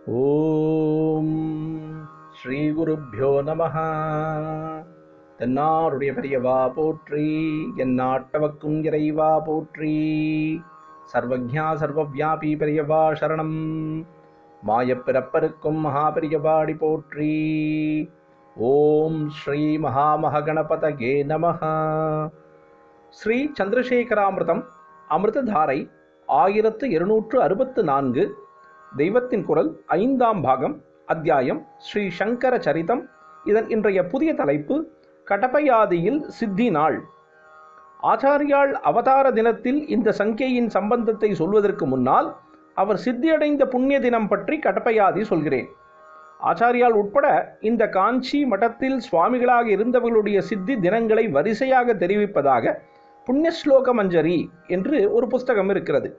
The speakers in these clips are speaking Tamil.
ஓம் ஸ்ரீ குருப்யோ நமஹ. தென்னாருடைய பெரியவா போற்றி, எந்நாட்டவர்க்கும் இறைவா போற்றி. சர்வஜ்ஞா சர்வவ்யாபி பெரியவா சரணம். மாயப்பிறப்பருக்கும் மகாபெரியவாடி போற்றி. ஓம் ஸ்ரீ மகாமகணபதயே நமஹ. ஸ்ரீ சந்திரசேகராமிர்தம் அமிர்ததாரை 1264. தெய்வத்தின் குரல் 5ஆம் பாகம், அத்தியாயம் ஸ்ரீ சங்கர சரிதம். இதன் இன்றைய புதிய தலைப்பு கடபயாதியில் சித்தி நாள். ஆச்சாரியால் அவதார தினத்தில் இந்த சங்கையின் சம்பந்தத்தை சொல்வதற்கு முன்னால் அவர் சித்தியடைந்த புண்ணிய தினம் பற்றி கடபயாதி சொல்கிறேன். ஆச்சாரியால் உட்பட இந்த காஞ்சி மடத்தில் சுவாமிகளாக இருந்தவர்களுடைய சித்தி தினங்களை வரிசையாக தெரிவிப்பதாக புண்ணியஸ்லோக மஞ்சரி என்று ஒரு புஸ்தகம் இருக்கிறது.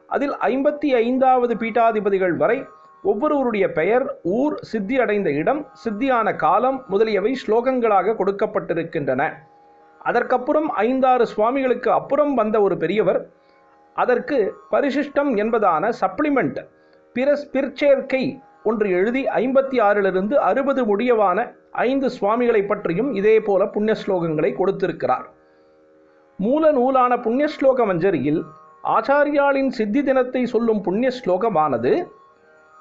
அதில் 55வது பீட்டாதிபதிகள் வரை ஒவ்வொருவருடைய பெயர், ஊர், சித்தி அடைந்த இடம், சித்தியான காலம் முதலியவை ஸ்லோகங்களாக கொடுக்கப்பட்டிருக்கின்றன. அதற்கப்புறம் 5-6 சுவாமிகளுக்கு அப்புறம் வந்த ஒரு பெரியவர் அதற்கு பரிசிஷ்டம் என்பதான சப்ளிமெண்ட், பிற்சேர்க்கை ஒன்று எழுதி 56லிருந்து 60 முடியவான 5 சுவாமிகளை பற்றியும் இதே போல புண்ணிய ஸ்லோகங்களை கொடுத்திருக்கிறார். மூல நூலான புண்ணியஸ்லோக மஞ்சரியில் ஆச்சாரியாளின் சித்தி தினத்தை சொல்லும் புண்ணிய ஸ்லோகமானது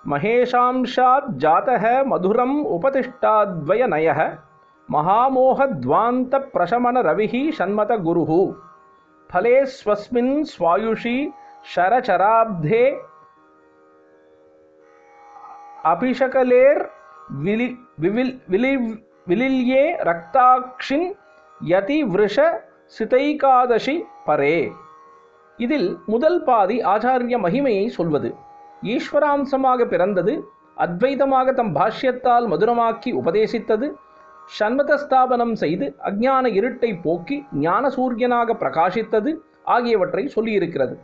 மகேஷாம்ஷாத் ஜாதக மதுரம் உபதிஷ்டாத்வய நயஹ மகாமோகத்வாந்த பிரசமன ரவிஹி சண்மத குருஹு ஃபலே ஸ்வஸ்மின் ஸ்வாயுஷி ஷரச்சராப்தே அபிஷகலேர் விலில்யே ரக்தாக்ஷின் யதி விருஷ சிதைகாதசி பரே. இதில் முதல் பாதி ஆச்சாரிய மகிமையை சொல்வது. ஈஸ்வராம்சமாக பிறந்தது, அத்வைதமாக தம் பாஷ்யத்தால் மதுரமாக்கி உபதேசித்தது, சண்மத ஸ்தாபனம் செய்து அஞ்ஞான இருட்டை போக்கி ஞான சூரியனாக பிரகாசித்தது ஆகியவற்றை சொல்லியிருக்கிறது.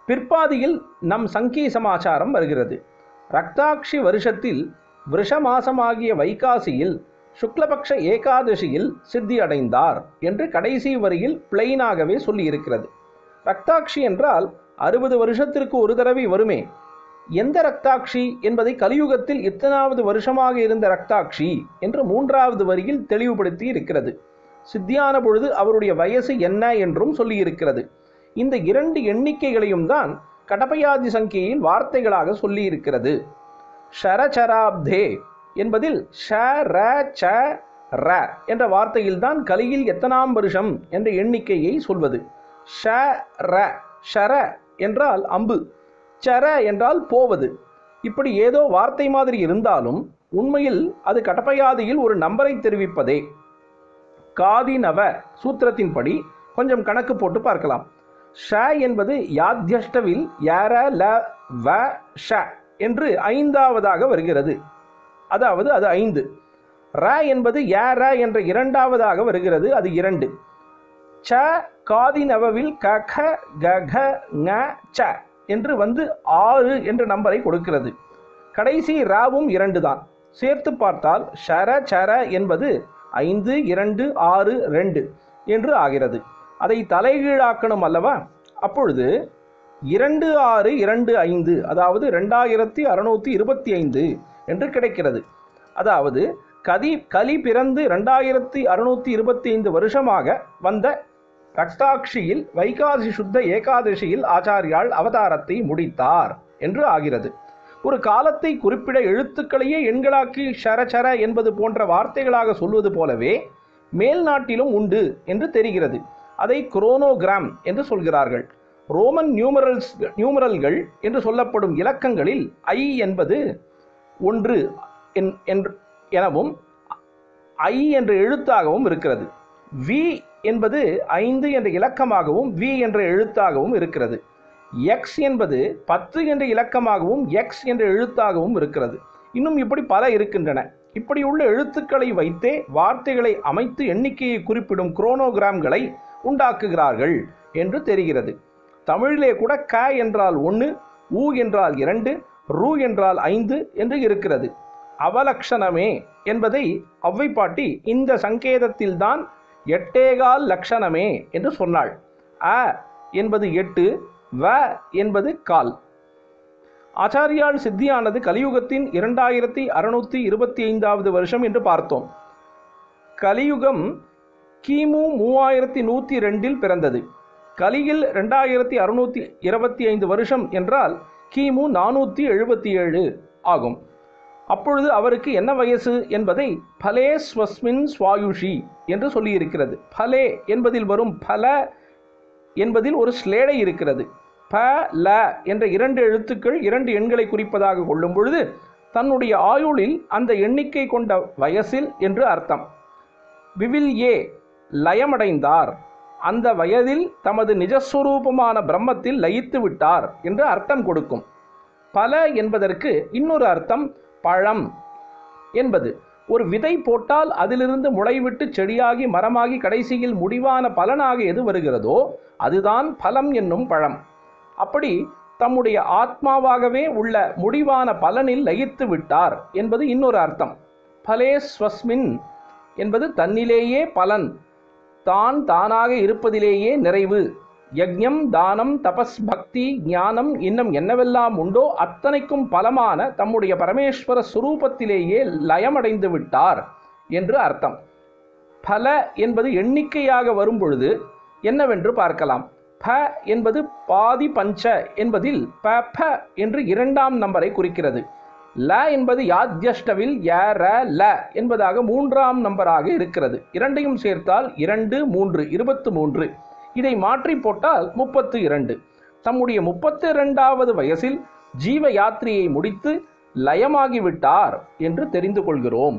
பிற்பாதியில் நம் சங்கி சமாச்சாரம் வருகிறது. ரக்தாக்ஷி வருஷத்தில் விருஷ மாசமாகிய வைகாசியில் சுக்லபக்ஷ ஏகாதசியில் சித்தி அடைந்தார் என்று கடைசி வரியில் பிளைனாகவே சொல்லியிருக்கிறது. ரக்தாக்ஷி என்றால் 60 வருஷத்திற்கு ஒரு தடவை வருமே. எந்த ரக்தாக்ஷி என்பதை கலியுகத்தில் எத்தனாவது வருஷமாக இருந்த ரக்தாக்ஷி என்று 3வது வரியில் தெளிவுபடுத்தி இருக்கிறது. சித்தியான பொழுது அவருடைய வயசு என்ன என்றும் சொல்லியிருக்கிறது. இந்த 2 எண்ணிக்கைகளையும் தான் கடபயாதி சங்கையில் வார்த்தைகளாக சொல்லியிருக்கிறது. ஷரச்சராப்தே என்பதில் ஷ ர ச ர என்ற வார்த்தையில்தான் கலியில் எத்தனாம் வருஷம் என்ற எண்ணிக்கையை சொல்வது. ஷ ர, ஷர என்றால் அம்பு, சர என்றால் போவது. இப்படி ஏதோ வார்த்தை மாதிரி இருந்தாலும் உண்மையில் அது கடபயாதியில் ஒரு நம்பரை தெரிவிப்பதே. காதிநவ சூத்திரத்தின்படி கொஞ்சம் கணக்கு போட்டு பார்க்கலாம். ஷ என்பது யாத்யஷ்டவில் யர ல வ ஷ என்று 5வதாக வருகிறது, அதாவது அது 5. ர என்பது யர என்ற 2வதாக வருகிறது, அது 2. ச காதிநவவில் க க க க ங ச என்று வந்து 6 என்ற நம்பரை கொடுக்கிறது. கடைசி ராவும் 2 தான். சேர்த்து பார்த்தால் ஷர சர என்பது 5 2 6 2 என்று ஆகிறது. அதை தலைகீழாக்கணும் அல்லவா? அப்பொழுது 2 6 2 5 அதாவது 2625 என்று கிடைக்கிறது. அதாவது கலி பிறந்து 2625 வருஷமாக வந்த ரக்தாக்ஷியில் வைகாசி சுத்த ஏகாதசியில் ஆச்சாரியால் அவதாரத்தை முடித்தார் என்று ஆகிறது. ஒரு காலத்தை குறிப்பிட எழுத்துக்களையே எண்களாக்கி ஷரச்சர என்பது போன்ற வார்த்தைகளாக சொல்வது போலவே மேல் நாட்டிலும் உண்டு என்று தெரிகிறது. அதை குரோனோகிராம் என்று சொல்கிறார்கள். ரோமன் நியூமரல்கள் என்று சொல்லப்படும் இலக்கங்களில் ஐ என்பது 1 எனவும் ஐ என்ற எழுத்தாகவும் இருக்கிறது. வி என்பது 5 என்ற இலக்கமாகவும் வி என்ற எழுத்தாகவும் இருக்கிறது. எக்ஸ் என்பது 10 என்ற இலக்கமாகவும் எக்ஸ் என்ற எழுத்தாகவும் இருக்கிறது. இன்னும் இப்படி பல இருக்கின்றன. இப்படி உள்ள எழுத்துக்களை வைத்தே வார்த்தைகளை அமைத்து எண்ணிக்கையை குறிப்பிடும் குரோனோகிராம்களை உண்டாக்குகிறார்கள் என்று தெரிகிறது. தமிழிலே கூட க என்றால் 1, ஊ என்றால் 2, ரு என்றால் 5 என்று இருக்கிறது. அவலக்ஷணமே என்பதை ஔவை பாட்டி இந்த சங்கேதத்தில்தான் 8 லட்சணமே என்று சொன்னாள். அ என்பது 8, வ என்பது கால். ஆச்சாரியால் சித்தியானது கலியுகத்தின் 2625வது வருஷம் என்று பார்த்தோம். கலியுகம் கிமு 3102 பிறந்தது. கலியில் 2625 வருஷம் என்றால் கிமு 477 ஆகும். அப்பொழுது அவருக்கு என்ன வயசு என்பதை பலே ஸ்வஸ்மின் ஸ்வாயுஷி என்று சொல்லியிருக்கிறது. பலே என்பதில் வரும் பல என்பதில் ஒரு ஸ்லேடை இருக்கிறது. ப ல என்ற 2 எழுத்துக்கள் 2 எண்களை குறிப்பதாக கொள்ளும் பொழுது தன்னுடைய ஆயுளில் அந்த எண்ணிக்கை கொண்ட வயசில் என்று அர்த்தம். விவில் ஏ லயமடைந்தார், அந்த வயதில் தமது நிஜஸ்வரூபமான பிரம்மத்தில் லயித்து விட்டார் என்று அர்த்தம் கொடுக்கும். பல என்பதற்கு இன்னொரு அர்த்தம் பழம் என்பது. ஒரு விதை போட்டால் அதிலிருந்து முளைவிட்டு செடியாகி மரமாகி கடைசியில் முடிவான பலனாக எது வருகிறதோ அதுதான் பலம் என்னும் பழம். அப்படி தம்முடைய ஆத்மாவாகவே உள்ள முடிவான பலனில் லயித்து விட்டார் என்பது இன்னொரு அர்த்தம். பலே ஸ்வஸ்மின் என்பது தன்னிலேயே பலன், தான் தானாக இருப்பதிலேயே நிறைவு. யக்ஞம், தானம், தபஸ், பக்தி, ஞானம் இன்னும் என்னவெல்லாம் உண்டோ அத்தனைக்கும் பலமான தம்முடைய பரமேஸ்வர சுரூபத்திலேயே லயமடைந்து விட்டார் என்று அர்த்தம். பல என்பது எண்ணிக்கையாக வரும் பொழுது என்னவென்று பார்க்கலாம். ப என்பது பாதி பஞ்ச என்பதில் ப ப என்று 2ஆம் நம்பரை குறிக்கிறது. ல என்பது யாத்யஷ்டவில் ய ர ல என்பதாக 3ஆம் நம்பராக இருக்கிறது. இரண்டையும் சேர்த்தால் 2 3 23. இதை மாற்றி போட்டால் 32. தம்முடைய 32வது வயசில் ஜீவ யாத்திரையை முடித்து லயமாகிவிட்டார் என்று தெரிந்து கொள்கிறோம்.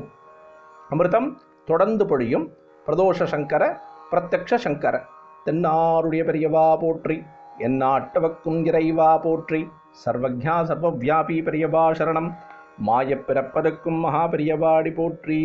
அமிர்தம் தொடர்ந்து பொழியும். பிரதோஷ சங்கர பிரத்யக்ஷ சங்கர தென்னாருடைய பெரியவா போற்றி, எந்நாட்டவர்க்கும் இறைவா போற்றி. சர்வஜா சர்வவியாபி பெரியவா சரணம். மாயப் பிறப்பதற்கும் மகா பெரியவாடி போற்றி.